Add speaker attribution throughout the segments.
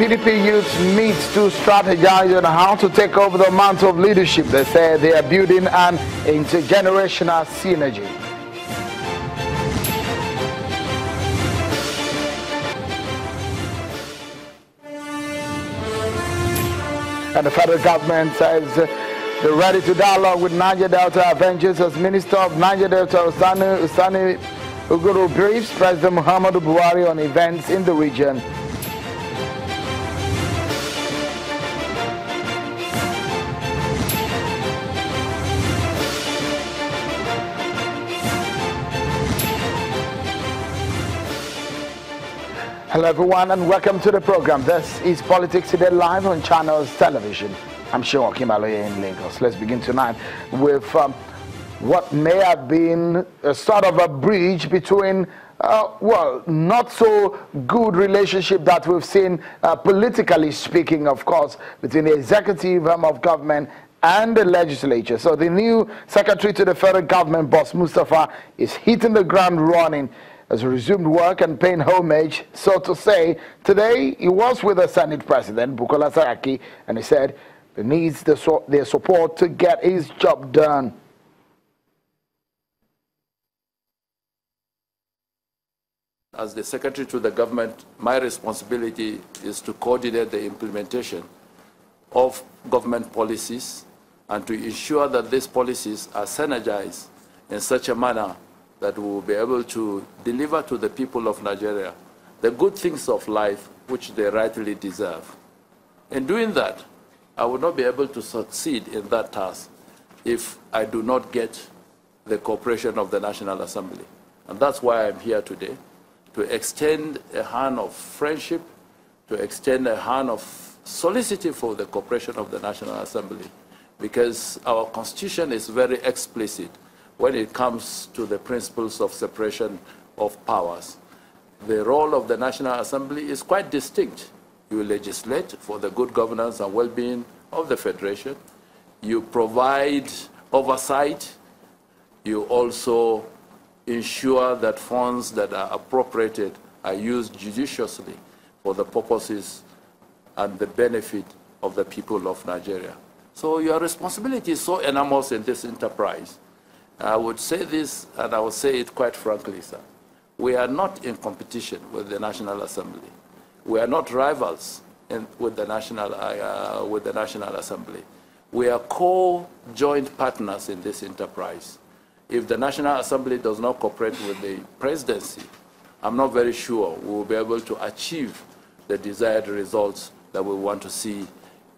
Speaker 1: PDP youth meet to strategize on how to take over the mantle of leadership. They say they are building an intergenerational synergy. And the federal government says they're ready to dialogue with Niger Delta Avengers as Minister of Niger Delta Usani Uguru briefs President Muhammadu Buhari on events in the region. Hello everyone and welcome to the program. This is Politics Today live on Channels Television. I'm Sean Kimaloye in Lagos. Let's begin tonight with what may have been a sort of a bridge between, well, not so good relationship that we've seen politically speaking, of course, between the executive arm of government and the legislature. So the new secretary to the federal government, Boss Mustafa, is hitting the ground running as he resumed work and paying homage, so to say. Today, he was with the Senate President, Bukola Saraki, and he said he needs their support to get his job done.
Speaker 2: As the Secretary to the government, my responsibility is to coordinate the implementation of government policies and to ensure that these policies are synergized in such a manner that we will be able to deliver to the people of Nigeria the good things of life which they rightly deserve. In doing that, I will not be able to succeed in that task if I do not get the cooperation of the National Assembly. And that's why I'm here today, to extend a hand of friendship, to extend a hand of solicitude for the cooperation of the National Assembly, because our Constitution is very explicit when it comes to the principles of separation of powers. The role of the National Assembly is quite distinct. You legislate for the good governance and well-being of the Federation. You provide oversight. You also ensure that funds that are appropriated are used judiciously for the purposes and the benefit of the people of Nigeria. So your responsibility is so enormous in this enterprise. I would say this, and I will say it quite frankly, sir. We are not in competition with the National Assembly. We are not rivals with the National Assembly. We are co-joint partners in this enterprise. If the National Assembly does not cooperate with the presidency, I'm not very sure we will be able to achieve the desired results that we want to see,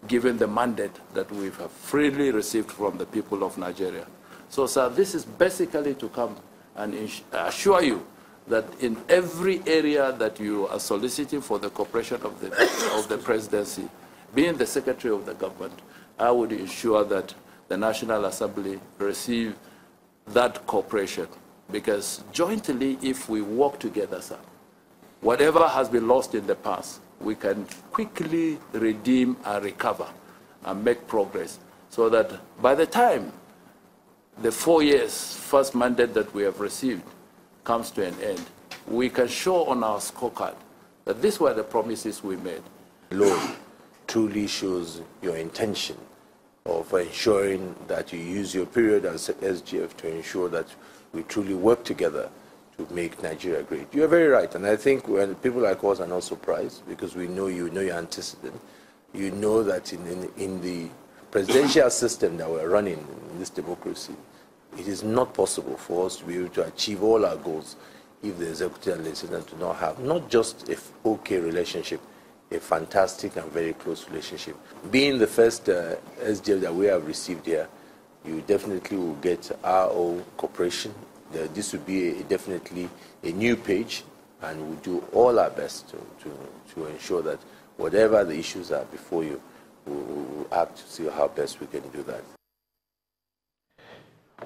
Speaker 2: given the mandate that we have freely received from the people of Nigeria. So, sir, this is basically to come and assure you that in every area that you are soliciting for the cooperation of the presidency, being the secretary of the government, I would ensure that the National Assembly receive that cooperation. Because jointly, if we work together, sir, whatever has been lost in the past, we can quickly redeem and recover and make progress, so that by the time the 4 years first mandate that we have received comes to an end, we can show on our scorecard that these were the promises we made.
Speaker 3: Alone truly shows your intention of ensuring that you use your period as SGF to ensure that we truly work together to make Nigeria great. You're very right, and I think when people like us are not surprised, because we know your antecedent. You know that in the presidential system that we're running in this democracy, it is not possible for us to be able to achieve all our goals if the executive and legislature do not have not just a okay relationship, a fantastic and very close relationship. Being the first SDF that we have received here, you definitely will get our own cooperation. This will be definitely a new page, and we'll do all our best to ensure that whatever the issues are before you, we'll act to see how best we can do that.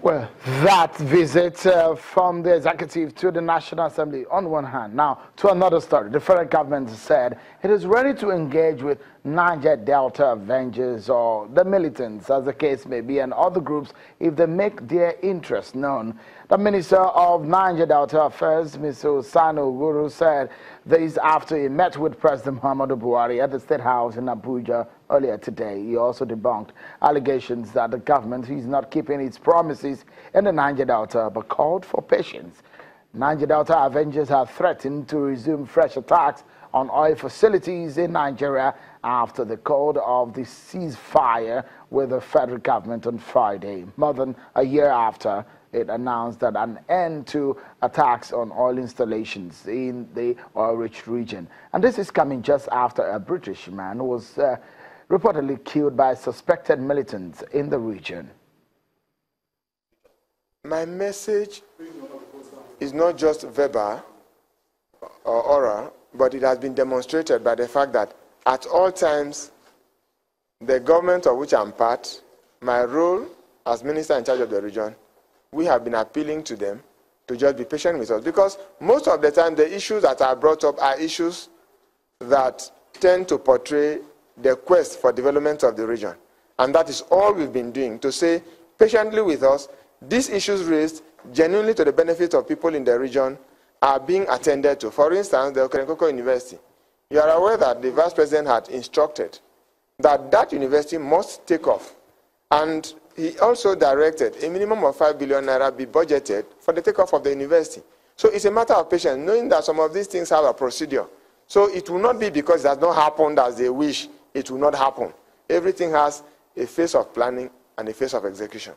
Speaker 1: Well, Well, that visit from the executive to the National Assembly on one hand. Now, to another story. The federal government said it is ready to engage with Niger Delta Avengers or the militants, as the case may be, and other groups if they make their interest known. The Minister of Niger Delta Affairs, Mr. Sano Guru, said this after he met with President Muhammadu Buhari at the State House in Abuja earlier today. He also debunked allegations that the government is not keeping its promises in the Niger Delta, but called for patience. Niger Delta Avengers have threatened to resume fresh attacks on oil facilities in Nigeria after the call of the ceasefire with the federal government on Friday, more than a year after it announced that an end to attacks on oil installations in the oil-rich region. And this is coming just after a British man was reportedly killed by suspected militants in the region.
Speaker 4: My message is not just verbal or oral, but it has been demonstrated by the fact that at all times, the government of which I'm part, my role as minister in charge of the region, we have been appealing to them to just be patient with us, because most of the time the issues that are brought up are issues that tend to portray the quest for development of the region. And that is all we've been doing, to say patiently with us, these issues raised genuinely to the benefit of people in the region are being attended to. For instance, the Okerenkoko University. You are aware that the Vice President had instructed that that university must take off. And he also directed a minimum of 5 billion naira be budgeted for the takeoff of the university. So it's a matter of patience, knowing that some of these things have a procedure. So it will not be because it has not happened as they wish, it will not happen. Everything has a phase of planning and a phase of execution.